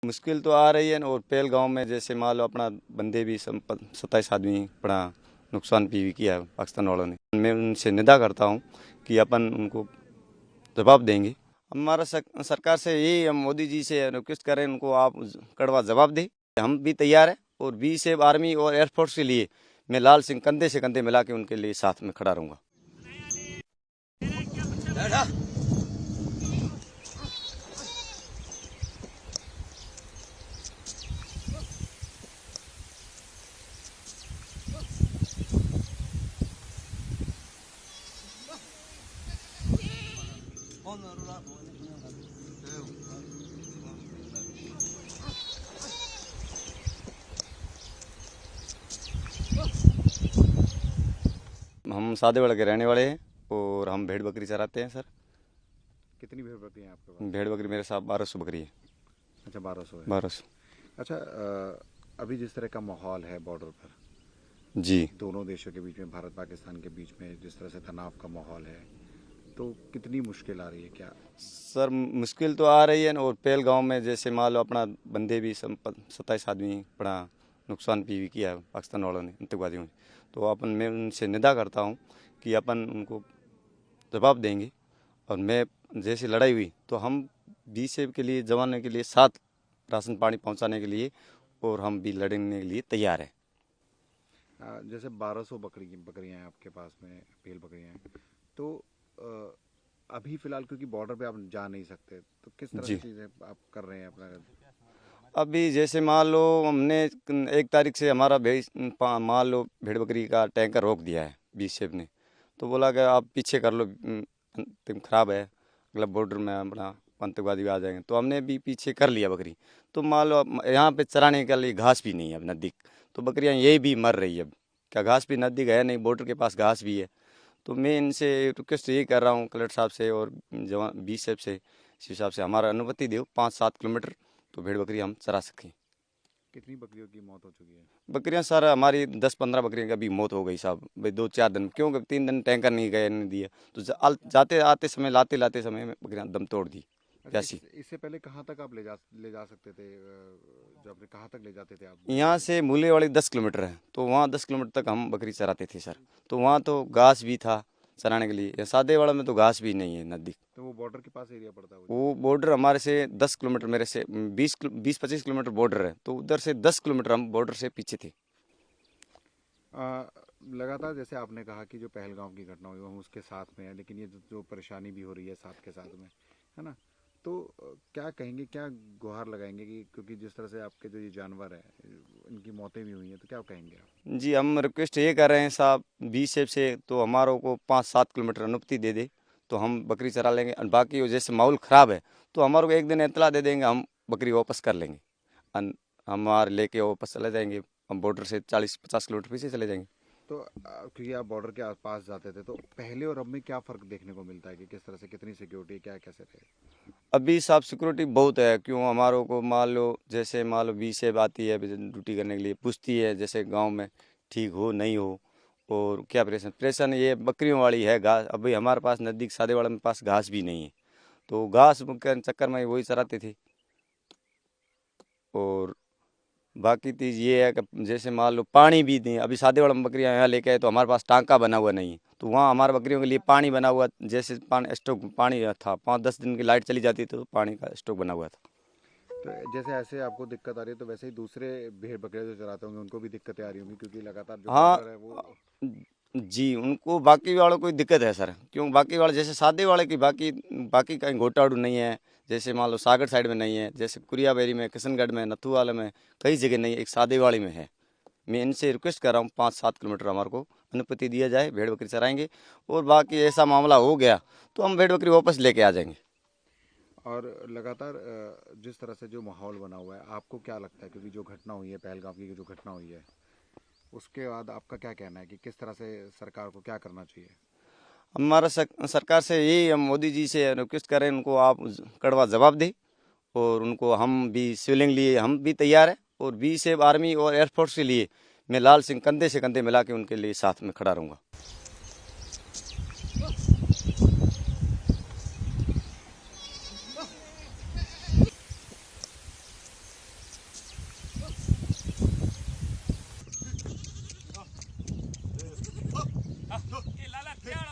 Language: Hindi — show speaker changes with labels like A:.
A: मुश्किल तो आ रही है और पहलगाम में जैसे मान लो अपना बंदे भी 27 आदमी बड़ा नुकसान भी किया है पाकिस्तान वालों ने। मैं उनसे निदा करता हूँ कि अपन उनको जवाब देंगे। हमारा सरकार से यही हम मोदी जी से रिक्वेस्ट करें, उनको आप कड़वा जवाब दें। हम भी तैयार हैं और BSF आर्मी और एयरफोर्स के लिए मैं लाल सिंह कंधे से कंधे मिला के उनके लिए साथ में खड़ा रहूँगा। हम सादेवाड़ा के रहने वाले हैं और हम भेड़ बकरी चराते हैं सर।
B: कितनी भेड़ बकरी हैं आपके पास?
A: भेड़ बकरी मेरे साथ 1200 बकरी है।
B: अच्छा, 1200 है।
A: 1200।
B: अच्छा, अभी जिस तरह का माहौल है बॉर्डर पर
A: जी।
B: दोनों देशों के बीच में, भारत पाकिस्तान के बीच में जिस तरह से तनाव का माहौल है, तो कितनी मुश्किल आ रही है? क्या
A: सर मुश्किल तो आ रही है और पहलगाम में जैसे मान लो अपना बंदे भी 27 आदमी बड़ा नुकसान भी किया है पाकिस्तान वालों ने, आतंकवादियों ने। तो अपन मैं उनसे निदा करता हूँ कि अपन उनको जवाब देंगे और मैं जैसे लड़ाई हुई तो हम BSF के लिए जवानों के लिए साथ राशन पानी पहुँचाने के लिए और हम भी लड़ने के लिए तैयार हैं।
B: जैसे 1200 बकरियां हैं आपके पास में, भेड़ बकरियां हैं, तो अभी फिलहाल क्योंकि बॉर्डर पे आप जा नहीं सकते, तो किस तरह
A: जी।
B: की चीज़ें आप कर रहे हैं अपना?
A: अभी जैसे मान लो हमने 1 तारीख से हमारा मान लो भेड़ बकरी का टैंकर रोक दिया है BSF ने। तो बोला कि आप पीछे कर लो, तुम खराब है, अगला बॉर्डर में अपना आतंकवादी आ जाएंगे। तो हमने भी पीछे कर लिया बकरी। तो मान लो यहाँ पे चराने के लिए घास भी नहीं है अब नज़दीक, तो बकरियाँ यही भी मर रही है। अब क्या घास भी नज़दीक है नहीं, बॉर्डर के पास घास भी है। तो मैं इनसे रिक्वेस्ट यही कर रहा हूँ कलेक्टर साहब से और जवान BSF से, इस हिसाब से हमारा अनुमति दो 5-7 किलोमीटर तो भेड़ बकरी हम चरा सकें।
B: कितनी बकरियों की मौत हो चुकी है?
A: बकरियां सर हमारी 10-15 बकरियों की अभी मौत हो गई साहब भाई, 2-4 दिन, क्योंकि 3 दिन टैंकर नहीं गए, नहीं दिया तो जाते आते समय लाते समय में बकरियां दम तोड़ दी
B: अच्छा,
A: प्यासी।
B: इससे पहले कहाँ तक आप ले जा सकते थे? जो आपने कहाँ तक ले जाते थे आप भेड़
A: यहाँ
B: बकरी?
A: से मूले वाली 10 किलोमीटर है, तो वहाँ 10 किलोमीटर तक हम बकरी चराते थे सर। तो वहाँ तो घास भी था चराने के लिए, सादे वाला में तो घास भी नहीं है नज़दीक।
B: तो वो बॉर्डर के पास एरिया पड़ता है वो
A: वो बॉर्डर हमारे से 10 किलोमीटर, मेरे से 20-25 किलोमीटर बॉर्डर है, तो उधर से 10 किलोमीटर हम बॉर्डर से पीछे थे।
B: लगातार जैसे आपने कहा कि जो पहलगाम की घटना हुई वो हम उसके साथ में है, लेकिन ये जो परेशानी भी हो रही है साथ के साथ में, है ना? तो क्या कहेंगे, क्या गुहार लगाएंगे कि क्योंकि जिस तरह से आपके जो ये जानवर हैं इनकी मौतें भी हुई हैं, तो क्या कहेंगे आप?
A: जी, हम रिक्वेस्ट ये कर रहे हैं साहब BSF से, तो हमारों को 5-7 किलोमीटर अनुमति दे दे तो हम बकरी चरा लेंगे। और बाकी वो जैसे माहौल ख़राब है तो हमारे को एक दिन इतला दे देंगे, हम बकरी वापस कर लेंगे। हमारे लेके वापस चले जाएंगे, हम बॉर्डर से 40-50 किलोमीटर पीछे चले जाएंगे।
B: तो क्योंकि आप बॉर्डर के आसपास जाते थे, तो पहले और अब में क्या फ़र्क देखने को मिलता है कि किस तरह से कितनी सिक्योरिटी क्या कैसे रहे?
A: अभी साहब सिक्योरिटी बहुत है, क्यों हमारों को मान लो जैसे मान लो BSF आती है ड्यूटी करने के लिए, पूछती है जैसे गाँव में ठीक हो नहीं हो और क्या प्रेशन ये बकरियों वाली है घास। अभी हमारे पास नज़दीक सादेवाड़ा में पास घास भी नहीं है, तो घास के चक्कर में वही चराते थे। और बाकी चीज़ ये है कि जैसे मान लो पानी भी नहीं, अभी सादेवाड़ा में बकरियाँ यहाँ लेके आए तो हमारे पास टांका बना हुआ नहीं है, तो वहाँ हमारे बकरियों के लिए पानी बना हुआ, जैसे पानी स्टॉक पानी था, 5-10 दिन की लाइट चली जाती तो पानी का स्टॉक बना हुआ था।
B: तो जैसे ऐसे आपको दिक्कत आ रही है, तो वैसे ही दूसरे भेड़ बकरियां जो चराते होंगे उनको भी दिक्कतें आ रही होंगी, क्योंकि लगातार जो
A: हाँ।
B: बॉर्डर है वो।
A: जी, उनको बाकी वालों को दिक्कत है सर, क्यों बाकी वाले जैसे सादे वाले की बाकी बाकी कहीं घोटाड़ू नहीं है, जैसे मान लो सागर साइड में नहीं है, जैसे कुरियाबेरी में, किशनगढ़ में, नथुवाला में कई जगह नहीं है, एक सादे वाले में है। मैं इनसे रिक्वेस्ट कर रहा हूँ 5-7 किलोमीटर हमारे को अनुमति दिया जाए, भेड़ बकरी चराएंगे। और बाकी ऐसा मामला हो गया तो हम भेड़ बकरी वापस लेके आ जाएंगे।
B: और लगातार जिस तरह से जो माहौल बना हुआ है, आपको क्या लगता है, क्योंकि जो घटना हुई है पहलगाम की जो घटना हुई है उसके बाद आपका क्या कहना है कि किस तरह से सरकार को क्या करना चाहिए?
A: हमारा सरकार से यही हम मोदी जी से रिक्वेस्ट करें, उनको आप कड़वा जवाब दें और उनको हम भी सिविलिंग लिए हम भी तैयार हैं और BSF आर्मी और एयरफोर्स के लिए मैं लाल सिंह कंधे से कंधे मिला के उनके लिए साथ में खड़ा रहूँगा।
C: ये लाला क्या